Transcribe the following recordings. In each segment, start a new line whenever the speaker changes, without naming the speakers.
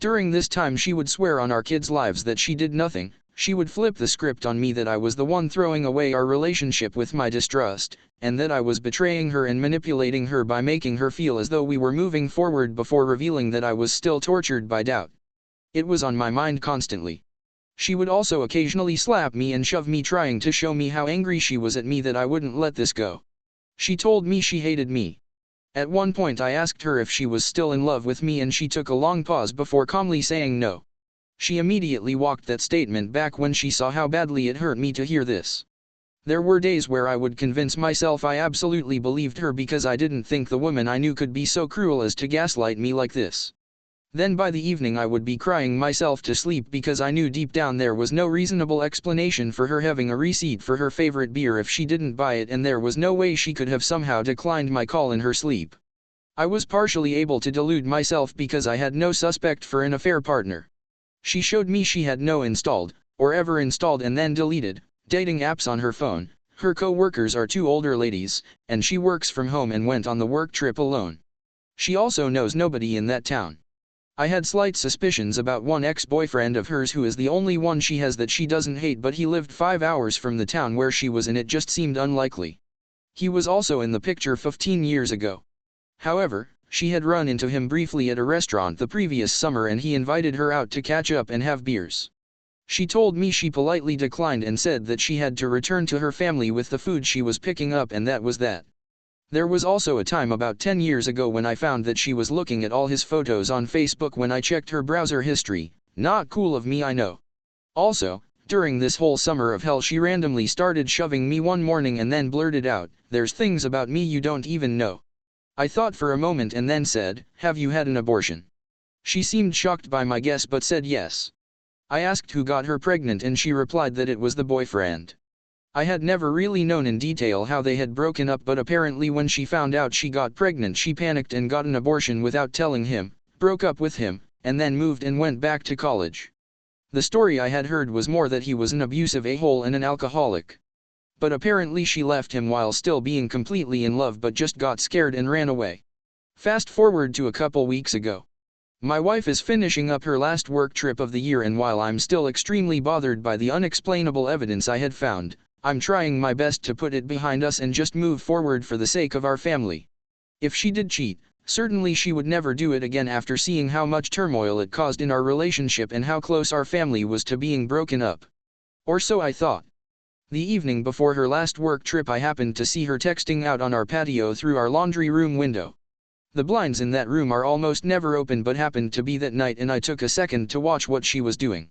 During this time she would swear on our kids' lives that she did nothing. She would flip the script on me that I was the one throwing away our relationship with my distrust, and that I was betraying her and manipulating her by making her feel as though we were moving forward before revealing that I was still tortured by doubt. It was on my mind constantly. She would also occasionally slap me and shove me, trying to show me how angry she was at me that I wouldn't let this go. She told me she hated me. At one point I asked her if she was still in love with me, and she took a long pause before calmly saying no. She immediately walked that statement back when she saw how badly it hurt me to hear this. There were days where I would convince myself I absolutely believed her because I didn't think the woman I knew could be so cruel as to gaslight me like this. Then by the evening I would be crying myself to sleep because I knew deep down there was no reasonable explanation for her having a receipt for her favorite beer if she didn't buy it, and there was no way she could have somehow declined my call in her sleep. I was partially able to delude myself because I had no suspect for an affair partner. She showed me she had no installed, or ever installed and then deleted, dating apps on her phone. Her co-workers are two older ladies, and she works from home and went on the work trip alone. She also knows nobody in that town. I had slight suspicions about one ex-boyfriend of hers who is the only one she has that she doesn't hate, but he lived 5 hours from the town where she was and it just seemed unlikely. He was also in the picture 15 years ago. However, she had run into him briefly at a restaurant the previous summer and he invited her out to catch up and have beers. She told me she politely declined and said that she had to return to her family with the food she was picking up, and that was that. There was also a time about 10 years ago when I found that she was looking at all his photos on Facebook when I checked her browser history. Not cool of me, I know. Also, during this whole summer of hell she randomly started shoving me one morning and then blurted out, "There's things about me you don't even know." I thought for a moment and then said, "Have you had an abortion?" She seemed shocked by my guess but said yes. I asked who got her pregnant and she replied that it was the boyfriend. I had never really known in detail how they had broken up, but apparently when she found out she got pregnant she panicked and got an abortion without telling him, broke up with him, and then moved and went back to college. The story I had heard was more that he was an abusive a-hole and an alcoholic. But apparently she left him while still being completely in love but just got scared and ran away. Fast forward to a couple weeks ago. My wife is finishing up her last work trip of the year, and while I'm still extremely bothered by the unexplainable evidence I had found, I'm trying my best to put it behind us and just move forward for the sake of our family. If she did cheat, certainly she would never do it again after seeing how much turmoil it caused in our relationship and how close our family was to being broken up. Or so I thought. The evening before her last work trip I happened to see her texting out on our patio through our laundry room window. The blinds in that room are almost never open but happened to be that night, and I took a second to watch what she was doing.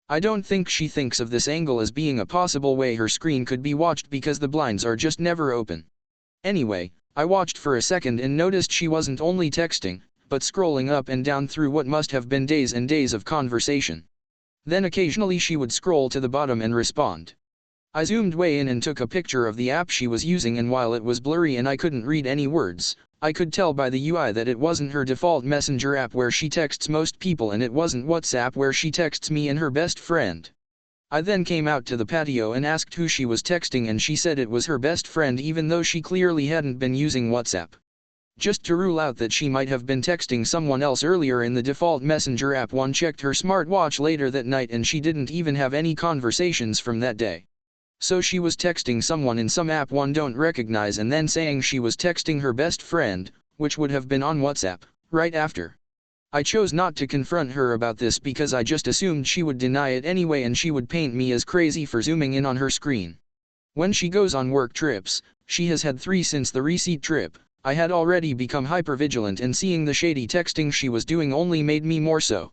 I don't think she thinks of this angle as being a possible way her screen could be watched because the blinds are just never open. Anyway, I watched for a second and noticed she wasn't only texting, but scrolling up and down through what must have been days and days of conversation. Then occasionally she would scroll to the bottom and respond. I zoomed way in and took a picture of the app she was using, and while it was blurry and I couldn't read any words, I could tell by the UI that it wasn't her default messenger app where she texts most people, and it wasn't WhatsApp where she texts me and her best friend. I then came out to the patio and asked who she was texting, and she said it was her best friend even though she clearly hadn't been using WhatsApp. Just to rule out that she might have been texting someone else earlier in the default messenger app, one checked her smartwatch later that night and she didn't even have any conversations from that day. So she was texting someone in some app one don't recognize and then saying she was texting her best friend, which would have been on WhatsApp, right after. I chose not to confront her about this because I just assumed she would deny it anyway and she would paint me as crazy for zooming in on her screen. When she goes on work trips, she has had 3 since the recent trip, I had already become hypervigilant, and seeing the shady texting she was doing only made me more so.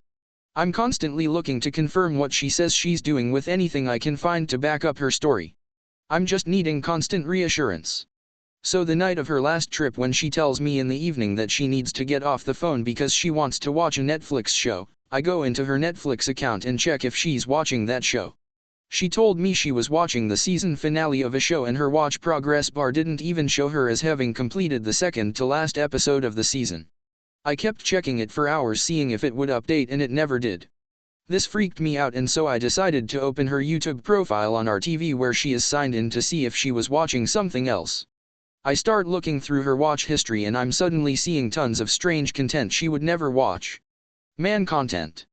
I'm constantly looking to confirm what she says she's doing with anything I can find to back up her story. I'm just needing constant reassurance. So the night of her last trip, when she tells me in the evening that she needs to get off the phone because she wants to watch a Netflix show, I go into her Netflix account and check if she's watching that show. She told me she was watching the season finale of a show and her watch progress bar didn't even show her as having completed the second to last episode of the season. I kept checking it for hours seeing if it would update and it never did. This freaked me out, and so I decided to open her YouTube profile on our TV where she is signed in to see if she was watching something else. I start looking through her watch history and I'm suddenly seeing tons of strange content she would never watch. Man content.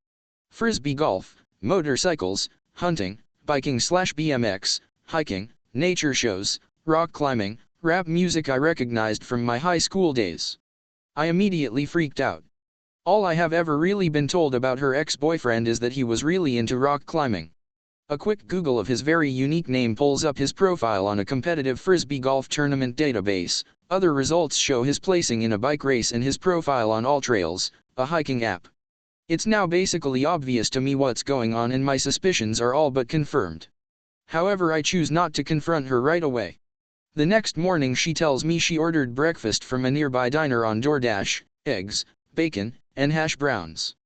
Frisbee golf, motorcycles, hunting, biking/BMX, hiking, nature shows, rock climbing, rap music I recognized from my high school days. I immediately freaked out. All I have ever really been told about her ex-boyfriend is that he was really into rock climbing. A quick Google of his very unique name pulls up his profile on a competitive frisbee golf tournament database. Other results show his placing in a bike race and his profile on AllTrails, a hiking app. It's now basically obvious to me what's going on and my suspicions are all but confirmed. However, I choose not to confront her right away. The next morning she tells me she ordered breakfast from a nearby diner on DoorDash, eggs, bacon, and hash browns.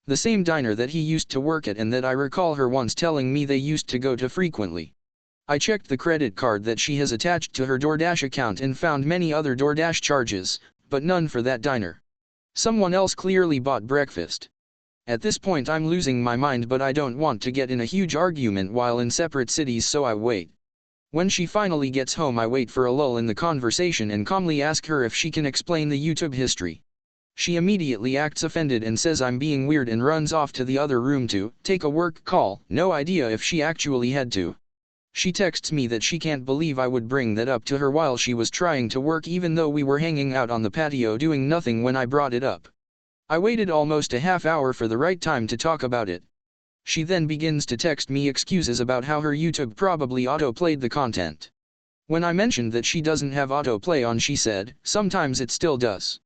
The same diner that he used to work at and that I recall her once telling me they used to go to frequently. I checked the credit card that she has attached to her DoorDash account and found many other DoorDash charges, but none for that diner. Someone else clearly bought breakfast. At this point I'm losing my mind, but I don't want to get in a huge argument while in separate cities, so I wait. When she finally gets home, I wait for a lull in the conversation and calmly ask her if she can explain the YouTube history. She immediately acts offended and says I'm being weird and runs off to the other room to take a work call. No idea if she actually had to. She texts me that she can't believe I would bring that up to her while she was trying to work, even though we were hanging out on the patio doing nothing when I brought it up. I waited almost a half hour for the right time to talk about it. She then begins to text me excuses about how her YouTube probably autoplayed the content. When I mentioned that she doesn't have autoplay on, she said, sometimes it still does.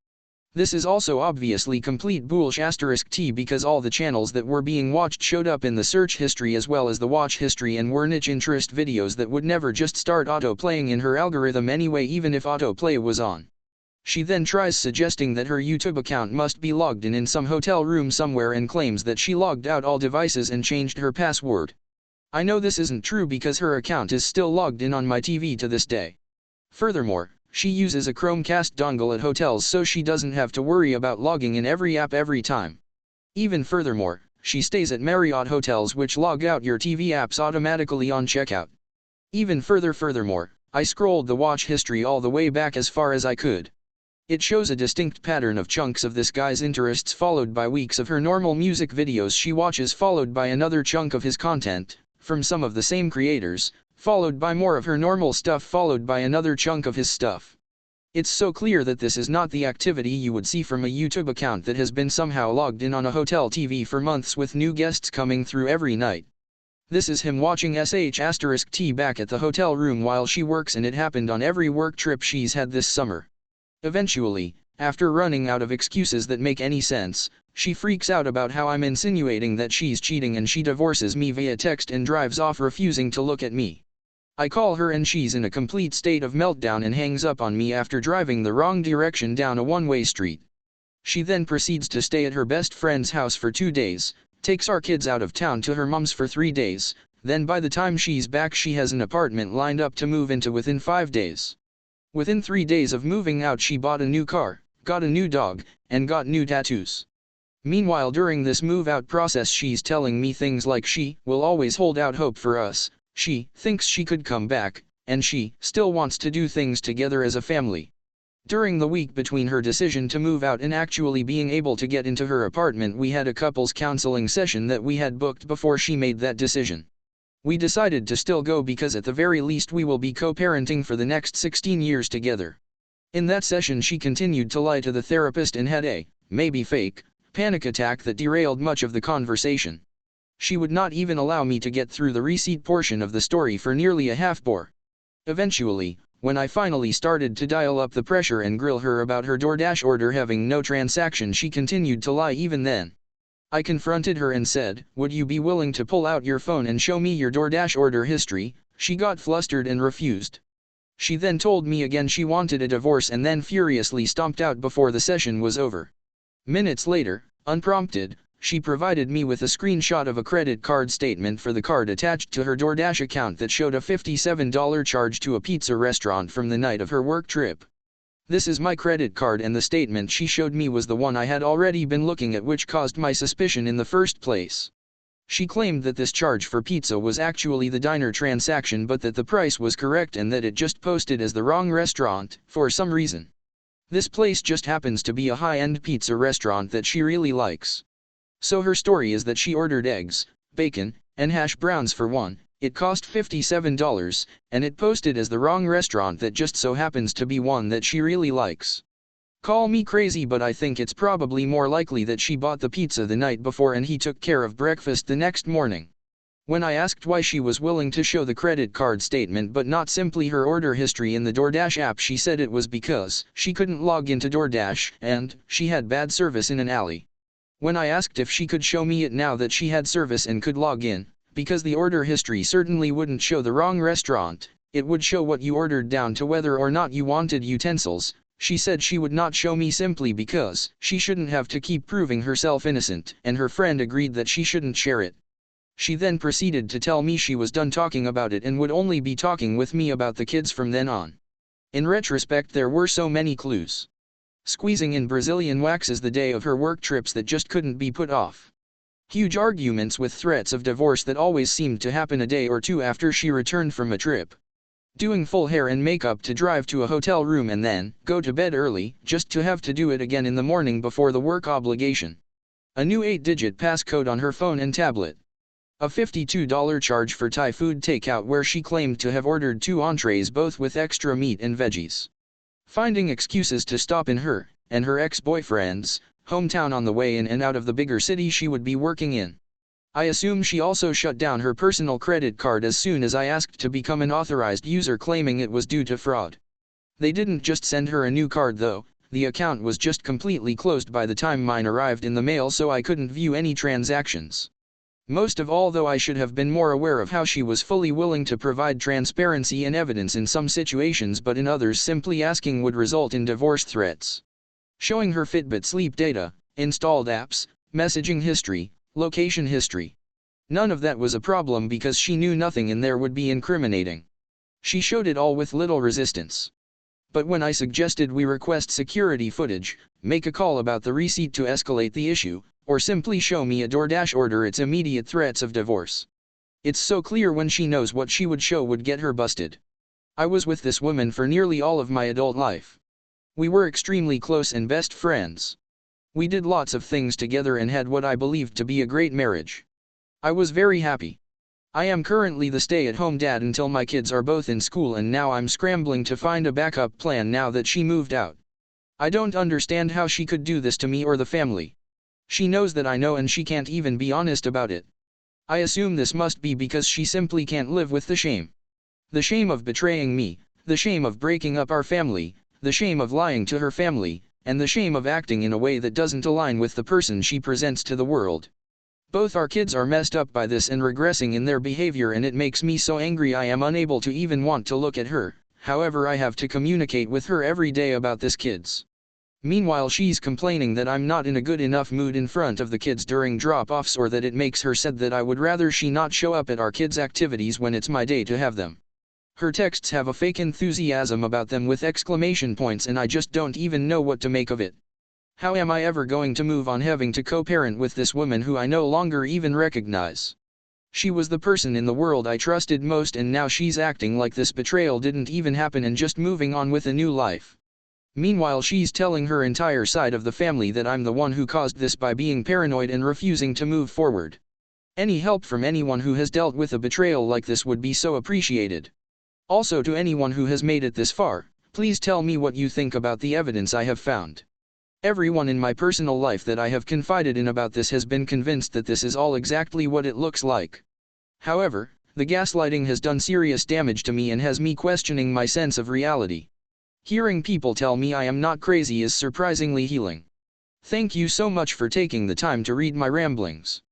This is also obviously complete bullsh*t because all the channels that were being watched showed up in the search history as well as the watch history and were niche interest videos that would never just start autoplaying in her algorithm anyway, even if autoplay was on. She then tries suggesting that her YouTube account must be logged in some hotel room somewhere and claims that she logged out all devices and changed her password. I know this isn't true because her account is still logged in on my TV to this day. Furthermore, she uses a Chromecast dongle at hotels so she doesn't have to worry about logging in every app every time. Even furthermore, she stays at Marriott hotels which log out your TV apps automatically on checkout. Even furthermore, I scrolled the watch history all the way back as far as I could. It shows a distinct pattern of chunks of this guy's interests followed by weeks of her normal music videos she watches followed by another chunk of his content, from some of the same creators, followed by more of her normal stuff followed by another chunk of his stuff. It's so clear that this is not the activity you would see from a YouTube account that has been somehow logged in on a hotel TV for months with new guests coming through every night. This is him watching sh*t back at the hotel room while she works, and it happened on every work trip she's had this summer. Eventually, after running out of excuses that make any sense, she freaks out about how I'm insinuating that she's cheating and she divorces me via text and drives off, refusing to look at me. I call her and she's in a complete state of meltdown and hangs up on me after driving the wrong direction down a one-way street. She then proceeds to stay at her best friend's house for 2 days, takes our kids out of town to her mom's for 3 days, then by the time she's back she has an apartment lined up to move into within 5 days. Within 3 days of moving out she bought a new car, got a new dog, and got new tattoos. Meanwhile, during this move-out process she's telling me things like she will always hold out hope for us, she thinks she could come back, and she still wants to do things together as a family. During the week between her decision to move out and actually being able to get into her apartment, we had a couples counseling session that we had booked before she made that decision. We decided to still go because at the very least we will be co-parenting for the next 16 years together. In that session she continued to lie to the therapist and had a, maybe fake, panic attack that derailed much of the conversation. She would not even allow me to get through the receipt portion of the story for nearly a half hour. Eventually, when I finally started to dial up the pressure and grill her about her DoorDash order having no transaction, she continued to lie even then. I confronted her and said, "Would you be willing to pull out your phone and show me your DoorDash order history?" She got flustered and refused. She then told me again she wanted a divorce and then furiously stomped out before the session was over. Minutes later, unprompted, she provided me with a screenshot of a credit card statement for the card attached to her DoorDash account that showed a $57 charge to a pizza restaurant from the night of her work trip. This is my credit card, and the statement she showed me was the one I had already been looking at, which caused my suspicion in the first place. She claimed that this charge for pizza was actually the diner transaction, but that the price was correct and that it just posted as the wrong restaurant, for some reason. This place just happens to be a high-end pizza restaurant that she really likes. So her story is that she ordered eggs, bacon, and hash browns for one. It cost $57, and it posted as the wrong restaurant that just so happens to be one that she really likes. Call me crazy, but I think it's probably more likely that she bought the pizza the night before and he took care of breakfast the next morning. When I asked why she was willing to show the credit card statement but not simply her order history in the DoorDash app, she said it was because she couldn't log into DoorDash and she had bad service in an alley. When I asked if she could show me it now that she had service and could log in, because the order history certainly wouldn't show the wrong restaurant, it would show what you ordered down to whether or not you wanted utensils, she said she would not show me simply because she shouldn't have to keep proving herself innocent, and her friend agreed that she shouldn't share it. She then proceeded to tell me she was done talking about it and would only be talking with me about the kids from then on. In retrospect, there were so many clues. Squeezing in Brazilian waxes the day of her work trips that just couldn't be put off. Huge arguments with threats of divorce that always seemed to happen a day or two after she returned from a trip. Doing full hair and makeup to drive to a hotel room and then go to bed early, just to have to do it again in the morning before the work obligation. A new 8-digit passcode on her phone and tablet. A $52 charge for Thai food takeout where she claimed to have ordered 2 entrees both with extra meat and veggies. Finding excuses to stop in her and her ex-boyfriend's hometown on the way in and out of the bigger city she would be working in. I assume she also shut down her personal credit card as soon as I asked to become an authorized user, claiming it was due to fraud. They didn't just send her a new card though, the account was just completely closed by the time mine arrived in the mail, so I couldn't view any transactions. Most of all though, I should have been more aware of how she was fully willing to provide transparency and evidence in some situations, but in others simply asking would result in divorce threats. Showing her Fitbit sleep data, installed apps, messaging history, location history. None of that was a problem because she knew nothing in there would be incriminating. She showed it all with little resistance. But when I suggested we request security footage, make a call about the receipt to escalate the issue, or simply show me a DoorDash order, it's immediate threats of divorce. It's so clear when she knows what she would show would get her busted. I was with this woman for nearly all of my adult life. We were extremely close and best friends. We did lots of things together and had what I believed to be a great marriage. I was very happy. I am currently the stay-at-home dad until my kids are both in school, and now I'm scrambling to find a backup plan now that she moved out. I don't understand how she could do this to me or the family. She knows that I know and she can't even be honest about it. I assume this must be because she simply can't live with the shame. The shame of betraying me, the shame of breaking up our family, the shame of lying to her family, and the shame of acting in a way that doesn't align with the person she presents to the world. Both our kids are messed up by this and regressing in their behavior, and it makes me so angry I am unable to even want to look at her. However, I have to communicate with her every day about this kids. Meanwhile, she's complaining that I'm not in a good enough mood in front of the kids during drop-offs, or that it makes her sad that I would rather she not show up at our kids' activities when it's my day to have them. Her texts have a fake enthusiasm about them with exclamation points, and I just don't even know what to make of it. How am I ever going to move on having to co-parent with this woman who I no longer even recognize? She was the person in the world I trusted most, and now she's acting like this betrayal didn't even happen and just moving on with a new life. Meanwhile, she's telling her entire side of the family that I'm the one who caused this by being paranoid and refusing to move forward. Any help from anyone who has dealt with a betrayal like this would be so appreciated. Also, to anyone who has made it this far, please tell me what you think about the evidence I have found. Everyone in my personal life that I have confided in about this has been convinced that this is all exactly what it looks like. However, the gaslighting has done serious damage to me and has me questioning my sense of reality. Hearing people tell me I am not crazy is surprisingly healing. Thank you so much for taking the time to read my ramblings.